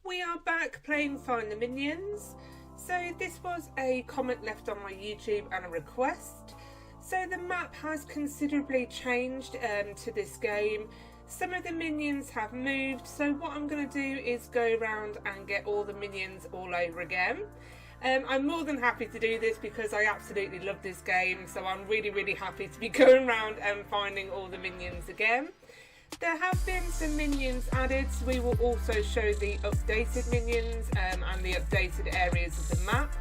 We are back playing Find the Minions. So this was a comment left on my YouTube and a request. So the map has considerably changed to this game. Some of the minions have moved, so what I'm going to do is go around and get all the minions all over again. I'm more than happy to do this because I absolutely love this game, so I'm really happy to be going around and finding all the minions again. There have been some minions added, so we will also show the updated minions and the updated areas of the map.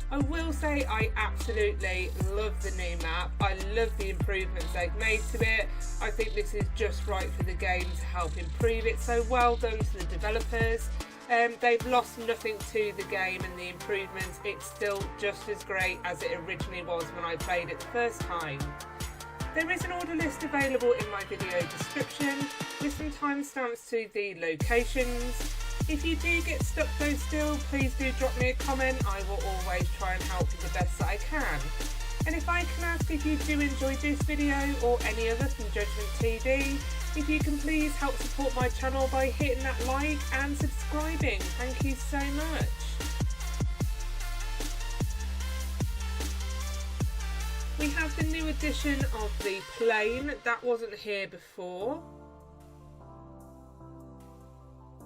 I will say I absolutely love the new map. I love the improvements they've made to it. I think this is just right for the game to help improve it, so well done to the developers. They've lost nothing to the game and the improvements. It's still just as great as it originally was when I played it the first time. There is an order list available in my video description with some timestamps to the locations. If you do get stuck though still, please do drop me a comment. I will always try and help you the best that I can. And if I can ask, if you do enjoy this video or any other from JudgementTV, if you can please help support my channel by hitting that like and subscribing. Thank you so much. We have the new edition of the plane. That wasn't here before.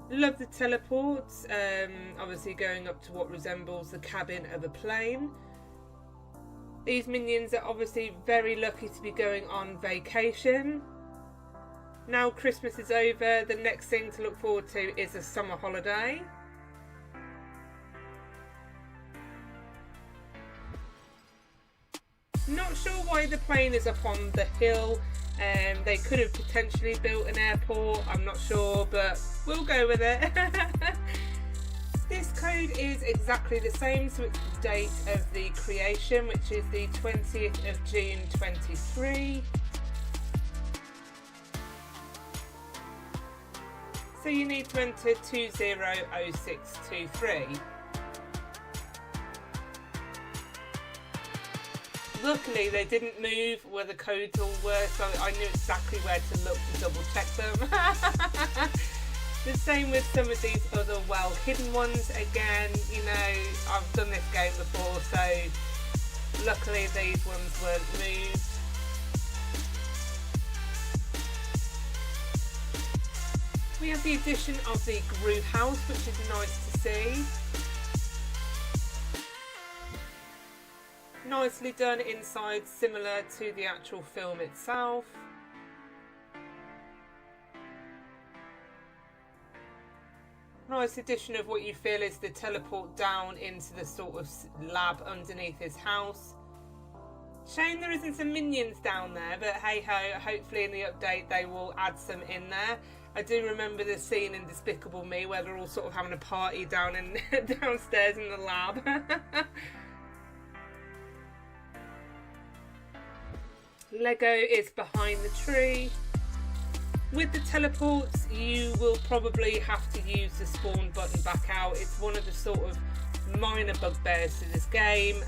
Love the teleports, obviously going up to what resembles the cabin of a plane. These minions are obviously very lucky to be going on vacation. Now Christmas is over, the next thing to look forward to is a summer holiday. Not sure why the plane is up on the hill. They could have potentially built an airport, I'm not sure, but we'll go with it. This code is exactly the same, so it's the date of the creation, which is the 20th of June 23. So you need to enter 200623. Luckily they didn't move where the codes all were, so I knew exactly where to look to double check them. The same with some of these other well hidden ones. Again, you know, I've done this game before, so luckily these ones weren't moved. We have the addition of the Gru house, which is nice to see. Nicely done inside, similar to the actual film itself. Nice addition of what you feel is the teleport down into the sort of lab underneath his house. Shame there isn't some minions down there, but hey ho, hopefully in the update they will add some in there. I do remember the scene in Despicable Me where they're all sort of having a party down in downstairs in the lab. Lego is behind the tree. With the teleports, you will probably have to use the spawn button back out. It's one of the sort of minor bugbears to this game.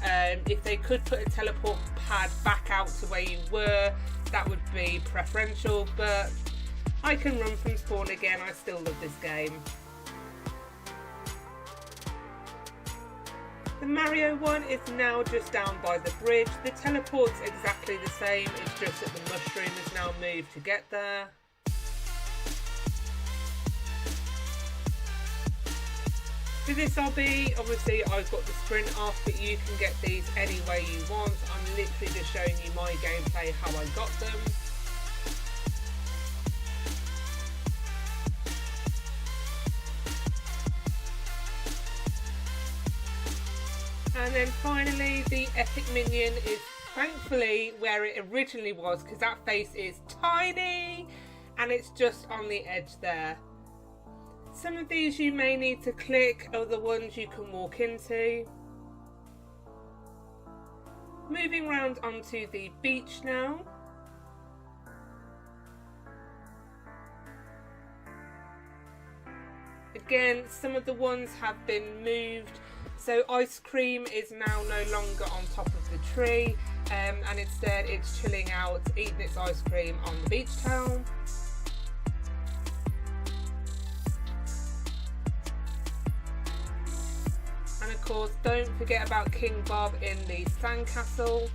If they could put a teleport pad back out to where you were, that would be preferential, but I can run from spawn again. I still love this game. The Mario one is now just down by the bridge. The teleport's exactly the same, it's just that the mushroom has now moved to get there. For this obby, obviously I've got the sprint off, but you can get these any way you want. I'm literally just showing you my gameplay, how I got them. And then finally, the epic minion is thankfully where it originally was, because that face is tiny and it's just on the edge there. Some of these you may need to click, other ones you can walk into. Moving around onto the beach now. Again, some of the ones have been moved. So ice cream is now no longer on top of the tree, and instead it's chilling out, eating its ice cream on the beach towel. course, don't forget about King Bob in the sandcastle.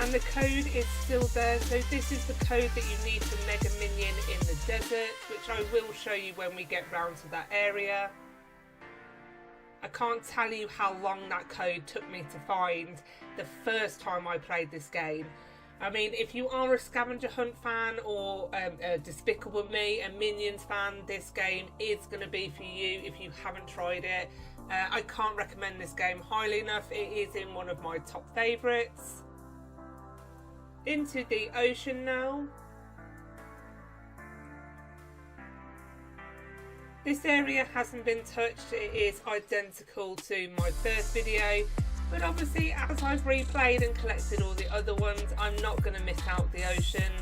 And the code is still there, so this is the code that you need for Mega Minion in the desert, which I will show you when we get round to that area. I can't tell you how long that code took me to find the first time I played this game. I mean, if you are a scavenger hunt fan or a Despicable Me, a Minions fan, this game is going to be for you if you haven't tried it. I can't recommend this game highly enough. It is in one of my top favourites. Into the ocean now. This area hasn't been touched, it is identical to my first video, but obviously as I've replayed and collected all the other ones, I'm not going to miss out the ocean.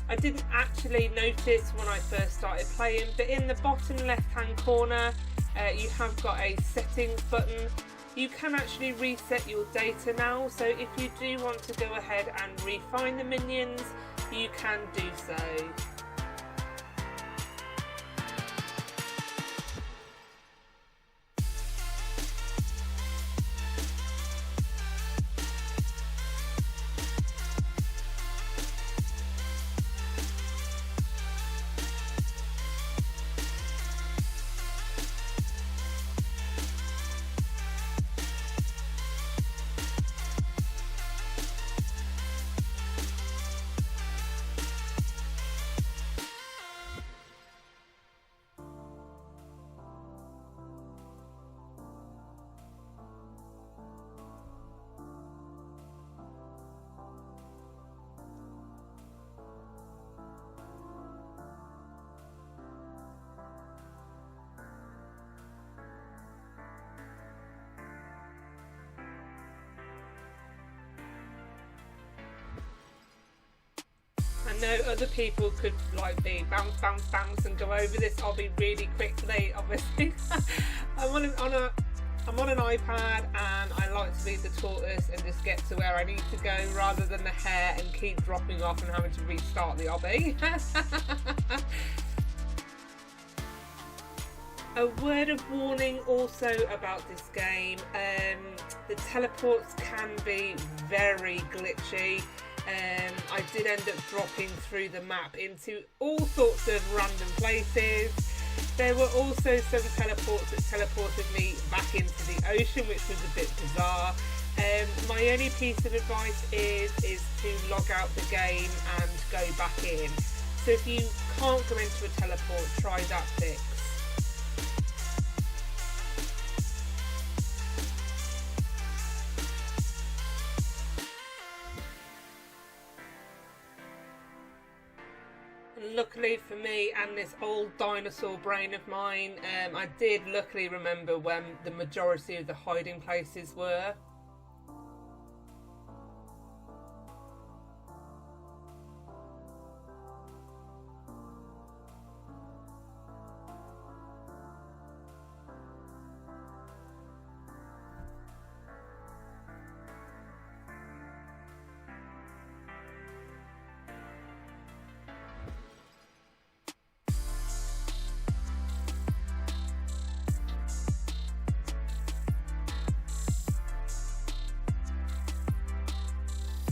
I didn't actually notice when I first started playing, but in the bottom left hand corner you have got a settings button. You can actually reset your data now, so if you do want to go ahead and refine the minions, you can do so. I know other people could like be bounce, bounce, bounce and go over this. I'll be really quickly, obviously. I'm on an iPad and I like to be the tortoise and just get to where I need to go rather than the hare and keep dropping off and having to restart the obby. A word of warning also about this game, the teleports can be very glitchy. I did end up dropping through the map into all sorts of random places. There were also some teleports that teleported me back into the ocean, which was a bit bizarre. My only piece of advice is to log out the game and go back in. So if you can't go into a teleport, try that fix. Luckily for me and this old dinosaur brain of mine, I did luckily remember when the majority of the hiding places were.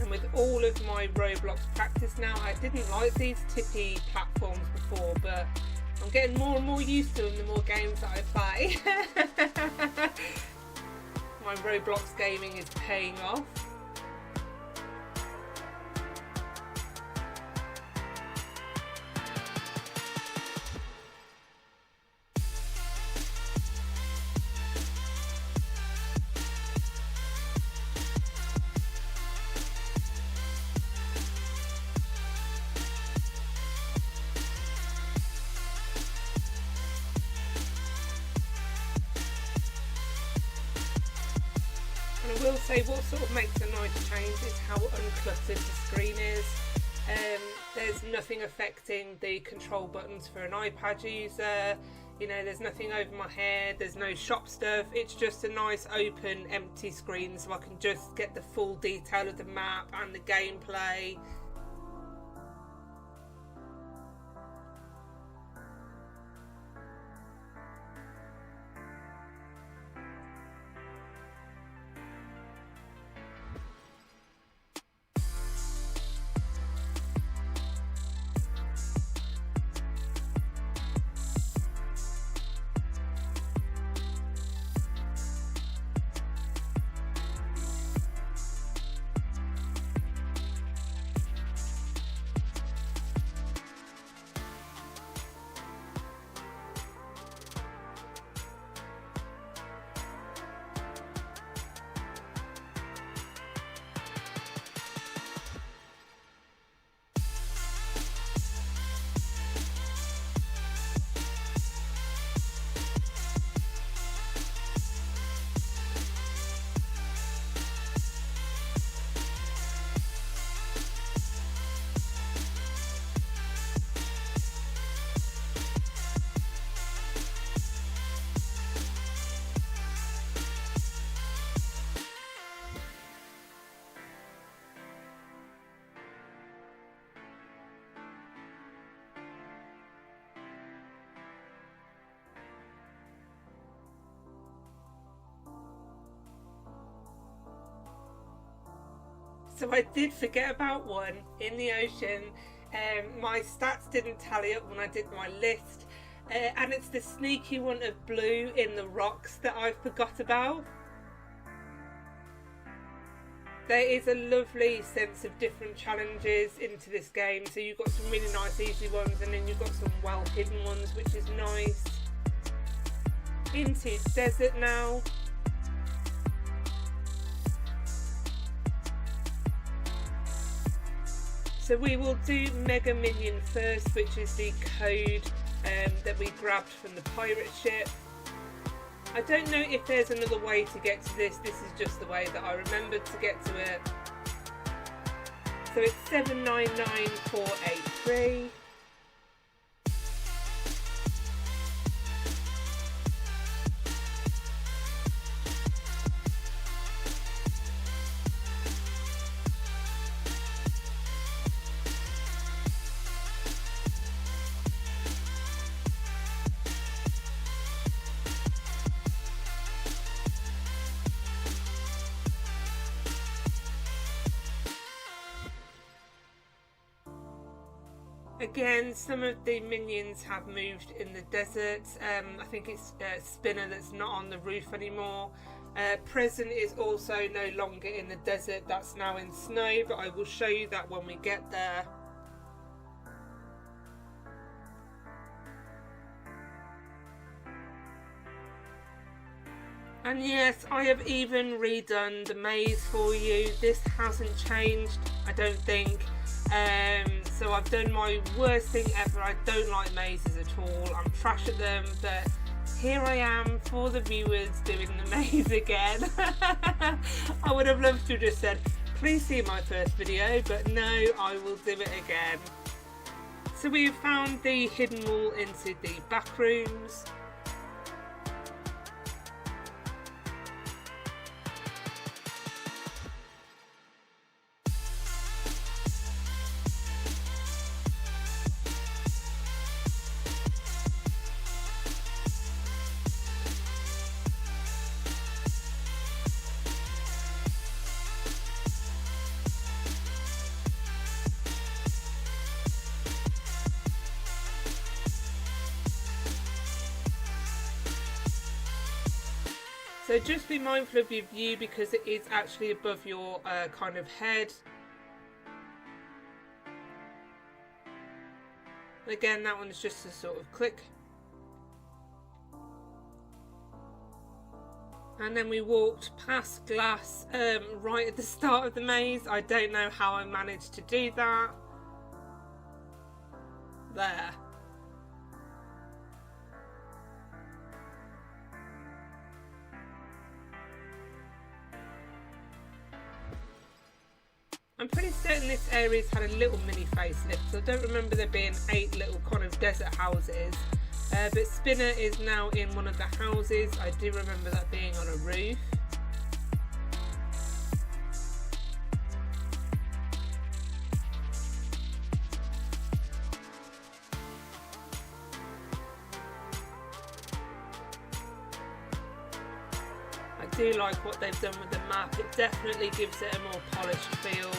With all of my Roblox practice now, I didn't like these tippy platforms before, but I'm getting more and more used to them the more games that I play. My Roblox gaming is paying off. say what sort of makes a nice change is how uncluttered the screen is. There's nothing affecting the control buttons for an iPad user. You know, there's nothing over my head, there's no shop stuff. It's just a nice open empty screen, so I can just get the full detail of the map and the gameplay. So I did forget about one in the ocean. My stats didn't tally up when I did my list, and it's the sneaky one of blue in the rocks that I forgot about. There is a lovely sense of different challenges into this game, so you've got some really nice easy ones, and then you've got some well hidden ones, which is nice. Into desert now. So we will do Mega Minion first, which is the code that we grabbed from the pirate ship. I don't know if there's another way to get to this. This is just the way that I remembered to get to it. So it's 799483. Again, some of the minions have moved in the desert. I think it's Spinner that's not on the roof anymore. Present is also no longer in the desert, that's now in snow, but I will show you that when we get there. And yes, I have even redone the maze for you. This hasn't changed, I don't think. So I've done my worst thing ever. I don't like mazes at all. I'm trash at them, but here I am for the viewers doing the maze again. I would have loved to have just said, please see my first video, but no, I will do it again. So we've found the hidden wall into the backrooms. So just be mindful of your view because it is actually above your kind of head. Again, that one's just a sort of click. And then we walked past glass right at the start of the maze. I don't know how I managed to do that. There. I'm pretty certain this area's had a little mini facelift, so I don't remember there being 8 little kind of desert houses. But Spinner is now in one of the houses. I do remember that being on a roof. I do like what they've done with the map. It definitely gives it a more polished feel.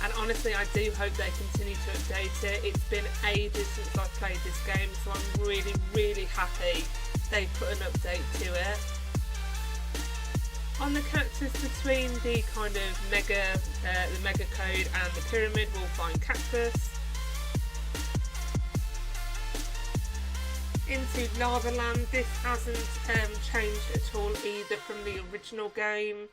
And honestly, I do hope they continue to update it. It's been ages since I've played this game, so I'm really, really happy they put an update to it. On the cactus between the kind of the mega code and the pyramid, we'll find cactus. Into Lava Land, this hasn't changed at all either from the original game.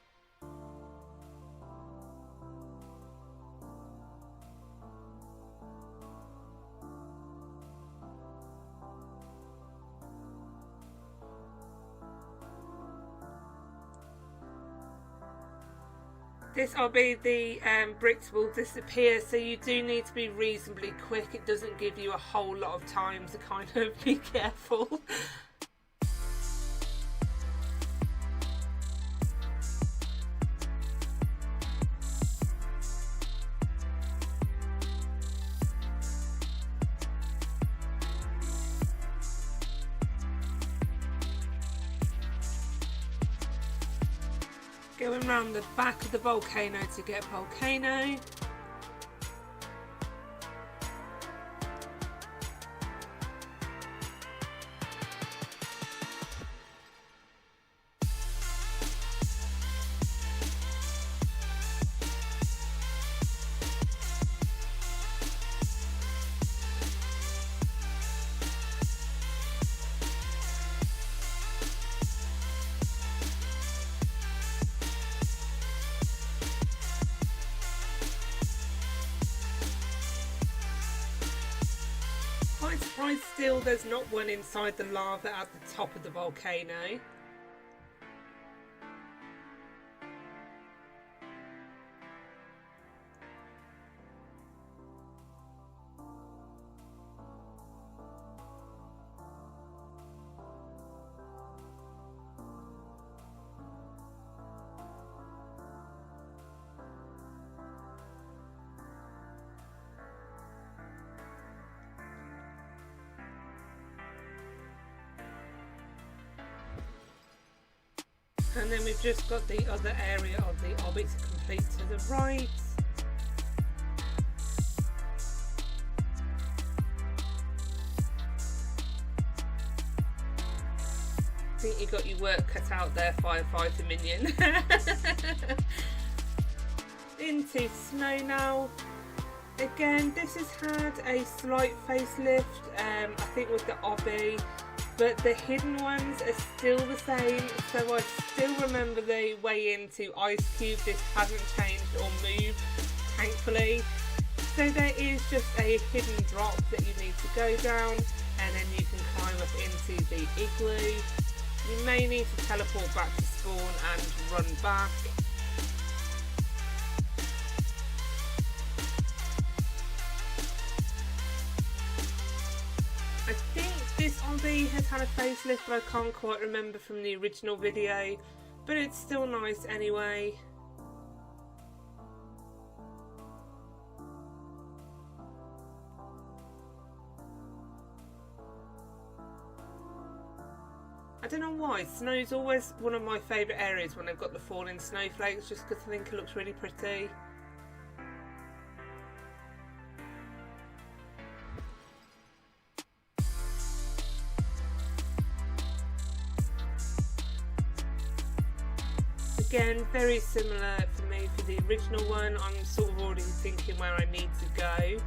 This RB, the bricks will disappear, so you do need to be reasonably quick. It doesn't give you a whole lot of time to kind of be careful. Going around the back of the volcano to get volcano. Surprised still there's not one inside the lava at the top of the volcano. And then we've just got the other area of the obby to complete to the right. I think you got your work cut out there, firefighter minion. Into snow now. Again, this has had a slight facelift, I think with the obby. But the hidden ones are still the same, so I still remember the way into Ice Cube. This hasn't changed or moved, thankfully. So there is just a hidden drop that you need to go down, and then you can climb up into the igloo. You may need to teleport back to spawn and run back. I think this obby has had a facelift, but I can't quite remember from the original video, but it's still nice anyway. I don't know why, snow's always one of my favourite areas when I've got the falling snowflakes, just because I think it looks really pretty. Again, very similar for me for the original one. I'm sort of already thinking where I need to go.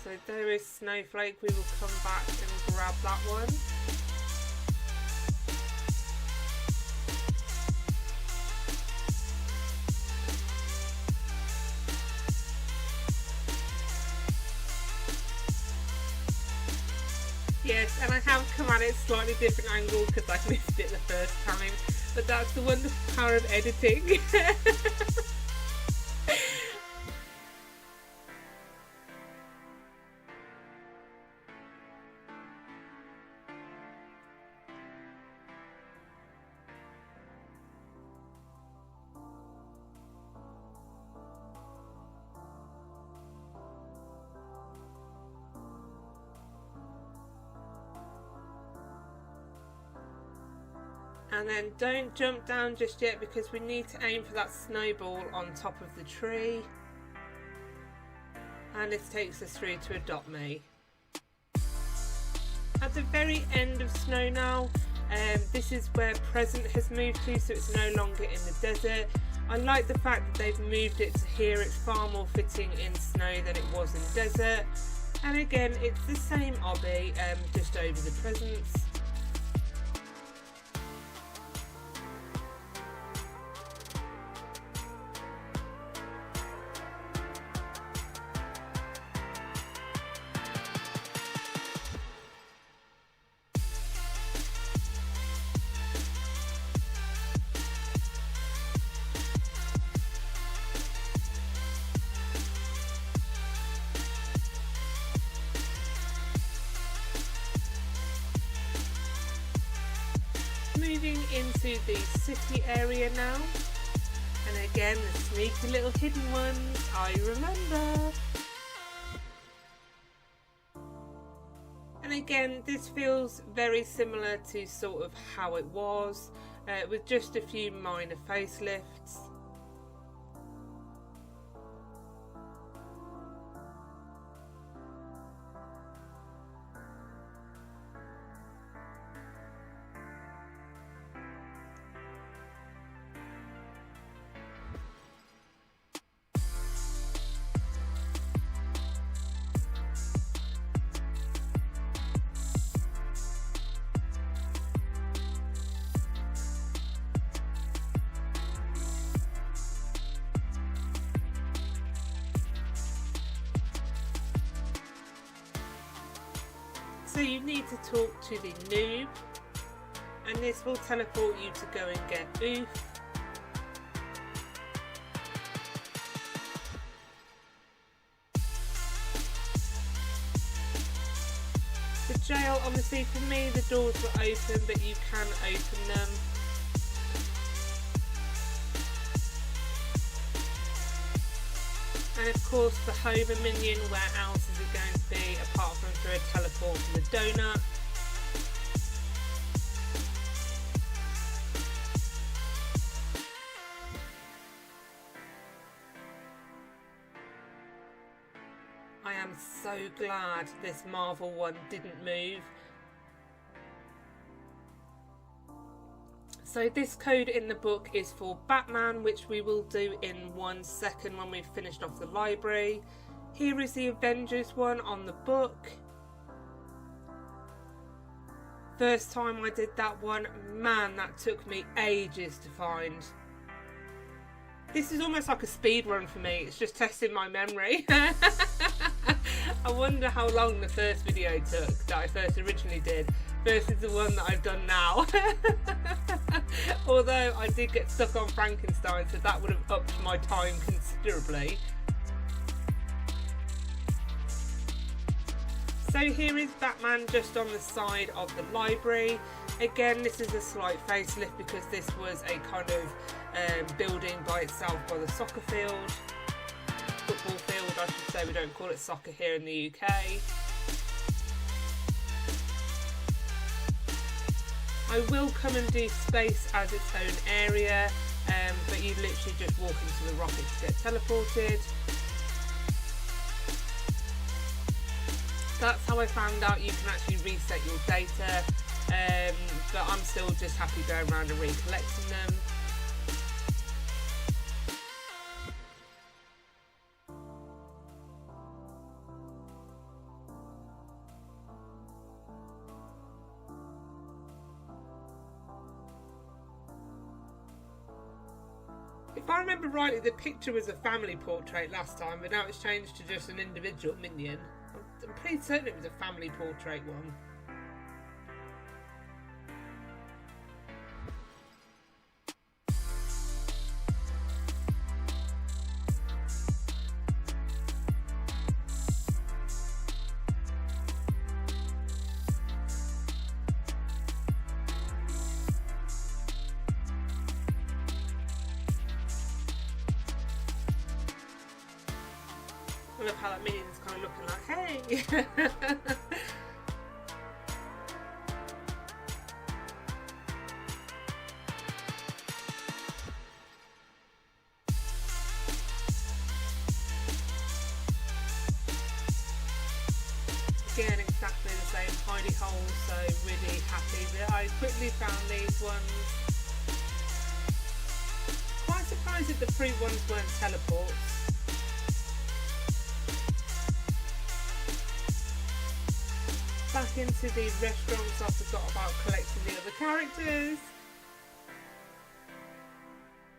So there is Snowflake. We will come back and grab that one. Yes, and I have come at it slightly different angle because I missed it the first time, but that's the wonderful power of editing. And then don't jump down just yet because we need to aim for that snowball on top of the tree. And this takes us through to Adopt Me. At the very end of snow now, this is where Present has moved to, so it's no longer in the desert. I like the fact that they've moved it to here. It's far more fitting in snow than it was in desert. And again, it's the same obby, just over the Presents. Moving into the city area now, and again the sneaky little hidden ones, I remember. And again, this feels very similar to sort of how it was, with just a few minor facelifts. So you need to talk to the noob, and this will teleport you to go and get Oof. The jail, obviously for me the doors were open, but you can open them. And of course the Homer minion, where else is it going to be apart from through a teleport to the donut. I am so glad this Marvel one didn't move. So this code in the book is for Batman, which we will do in 1 second when we've finished off the library. Here is the Avengers one on the book. First time I did that one, man, that took me ages to find. This is almost like a speed run for me, it's just testing my memory. I wonder how long the first video took that I first originally did versus the one that I've done now. Although I did get stuck on Frankenstein, so that would have upped my time considerably. So here is Batman just on the side of the library. Again, this is a slight facelift because this was a kind of building by itself by the soccer field. Football field, I should say. We don't call it soccer here in the UK. I will come and do space as its own area, but you literally just walk into the rocket to get teleported. That's how I found out you can actually reset your data, but I'm still just happy going around and recollecting them. If I remember rightly, the picture was a family portrait last time, but now it's changed to just an individual minion. I'm pretty certain it was a family portrait one. I love how that minion's kind of looking like, hey. Again, exactly the same hidey hole, so really happy that I quickly found these ones. Quite surprised that the fruit ones weren't teleports. Back into the restaurants, I forgot about collecting the other characters.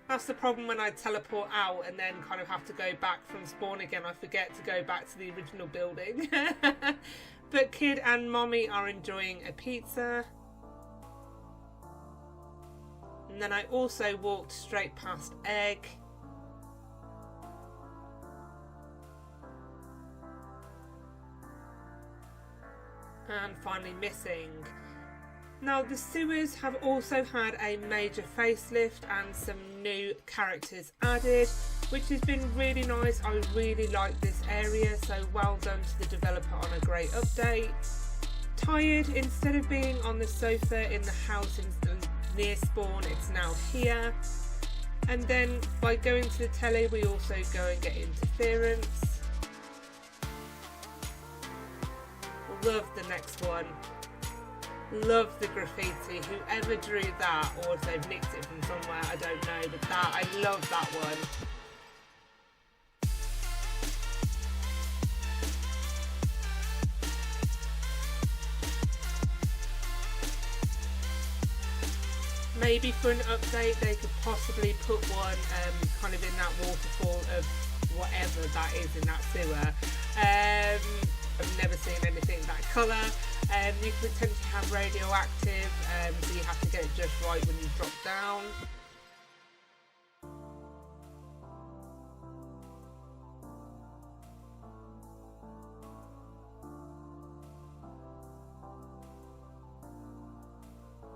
That's the problem when I teleport out and then kind of have to go back from spawn again. I forget to go back to the original building. But Kid and Mommy are enjoying a pizza. And then I also walked straight past Egg. And finally Missing. Now the sewers have also had a major facelift and some new characters added, which has been really nice. I really like this area, so well done to the developer on a great update. Tired, instead of being on the sofa in the house near spawn, it's now here. And then by going to the telly, we also go and get interference. Love the next one. Love the graffiti. Whoever drew that, or if they've nicked it from somewhere, I don't know, but that, I love that one. Maybe for an update they could possibly put one kind of in that waterfall of whatever that is in that sewer. I've never seen anything that colour. You could potentially have radioactive, so you have to get it just right when you drop down.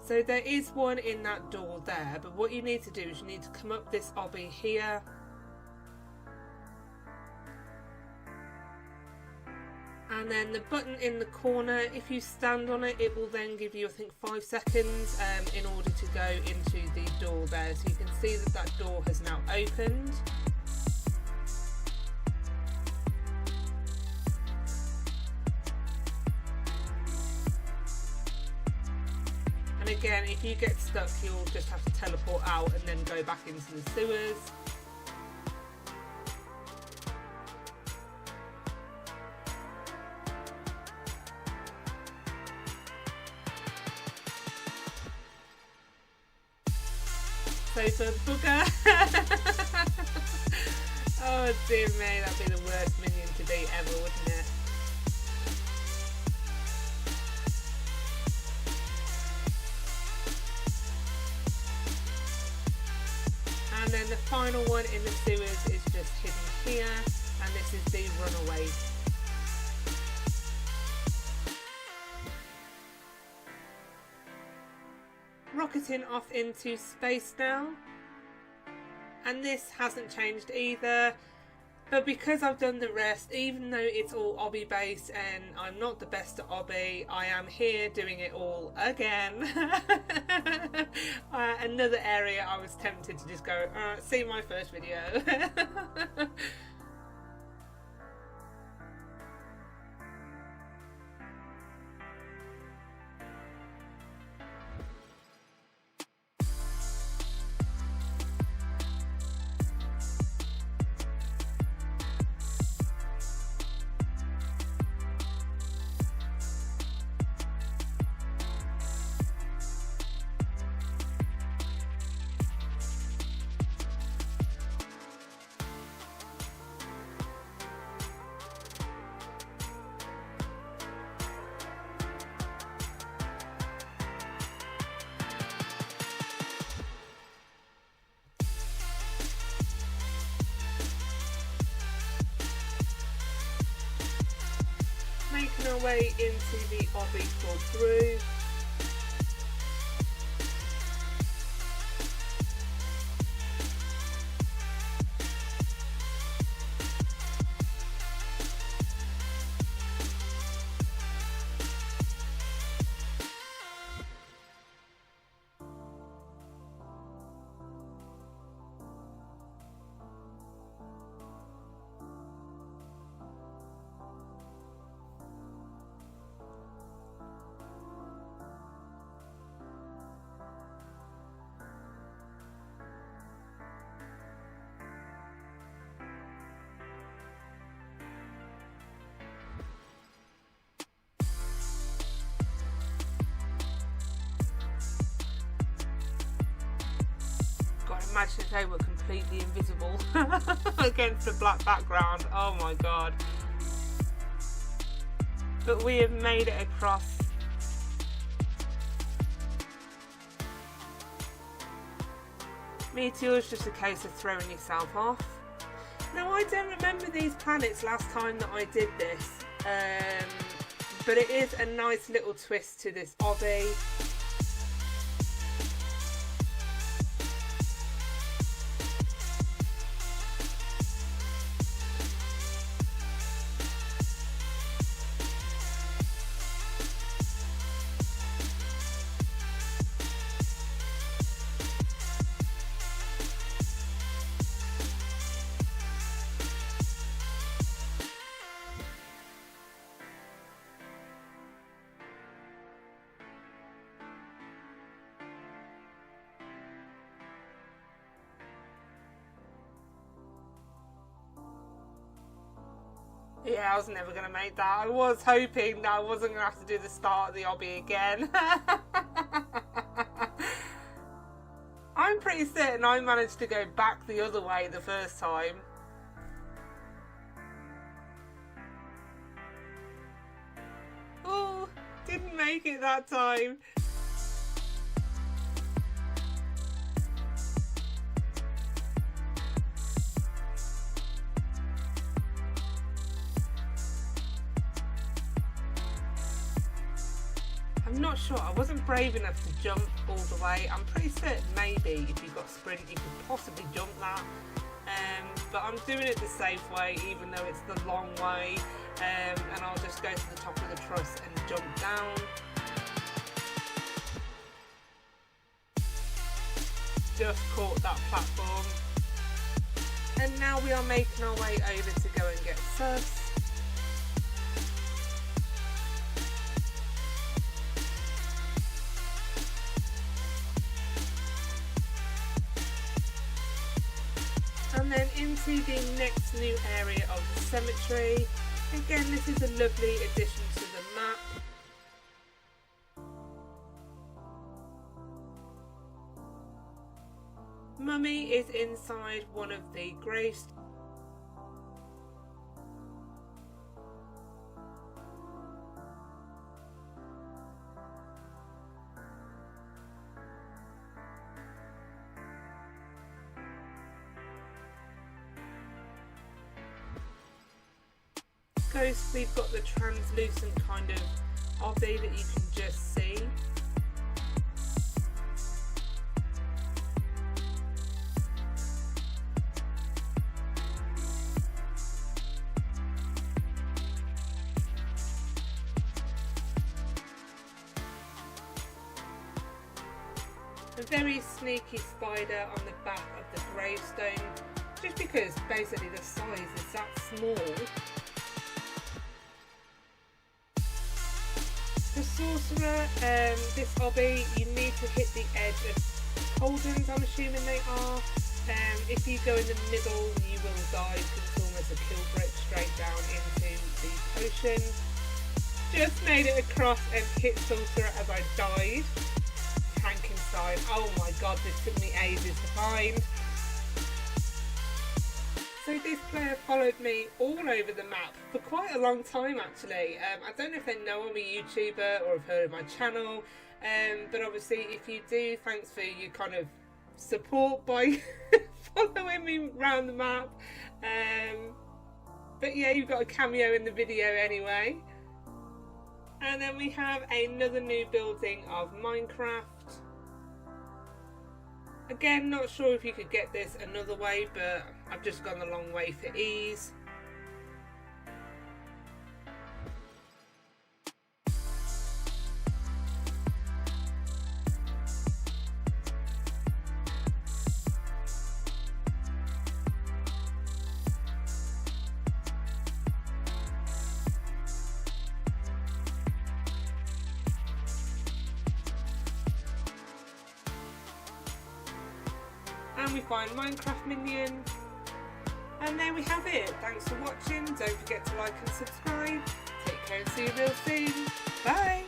So there is one in that door there, but what you need to do is you need to come up this obby here. And then the button in the corner, if you stand on it, it will then give you, I think, 5 seconds in order to go into the door there. So you can see that that door has now opened. And again, if you get stuck, you'll just have to teleport out and then go back into the sewers. Sofa booger. Oh dear me, that'd be the worst minion to beat ever, wouldn't it? And then the final one in the sewers is just hidden here, and this is the runaway. Rocketing off into space now, and this hasn't changed either, but because I've done the rest, even though it's all obby based and I'm not the best at obby, I am here doing it all again. Another area I was tempted to just go, see my first video. Making our way into the obby fall through. imagine if they were completely invisible against a black background. Oh my god. But we have made it across. Meteor is just a case of throwing yourself off. Now, I don't remember these planets last time that I did this, but it is a nice little twist to this obby. Yeah, I was never going to make that. I was hoping that I wasn't going to have to do the start of the obby again. I'm pretty certain I managed to go back the other way the first time. Oh, didn't make it that time. I'm not sure. I wasn't brave enough to jump all the way. I'm pretty certain maybe if you got sprint you could possibly jump that. But I'm doing it the safe way, even though it's the long way. And I'll just go to the top of the truss and jump down. Just caught that platform. And now we are making our way over to go and get sus. And then into the next new area of the cemetery. Again, this is a lovely addition to the map. Mummy is inside one of the graves. Ghost, we've got the translucent kind of obby that you can just see. A very sneaky spider on the back of the gravestone, just because basically the size is that small. The sorcerer, this obby, you need to hit the edge of cauldrons, I'm assuming they are. If you go in the middle, you will die because it's almost a kill brick straight down into the potion. Just made it across and hit sorcerer as I died. Frankenstein, oh my god, this took me ages to find. So this player followed me all over the map for quite a long time actually. I don't know if they know I'm a YouTuber or have heard of my channel, but obviously if you do, thanks for your kind of support by following me around the map. But yeah, you've got a cameo in the video anyway. And then we have another new building of Minecraft. Again, not sure if you could get this another way, but I've just gone the long way for ease. And we find Minecraft minion. And there we have it. Thanks for watching. Don't forget to like and subscribe. Take care and see you real soon. Bye.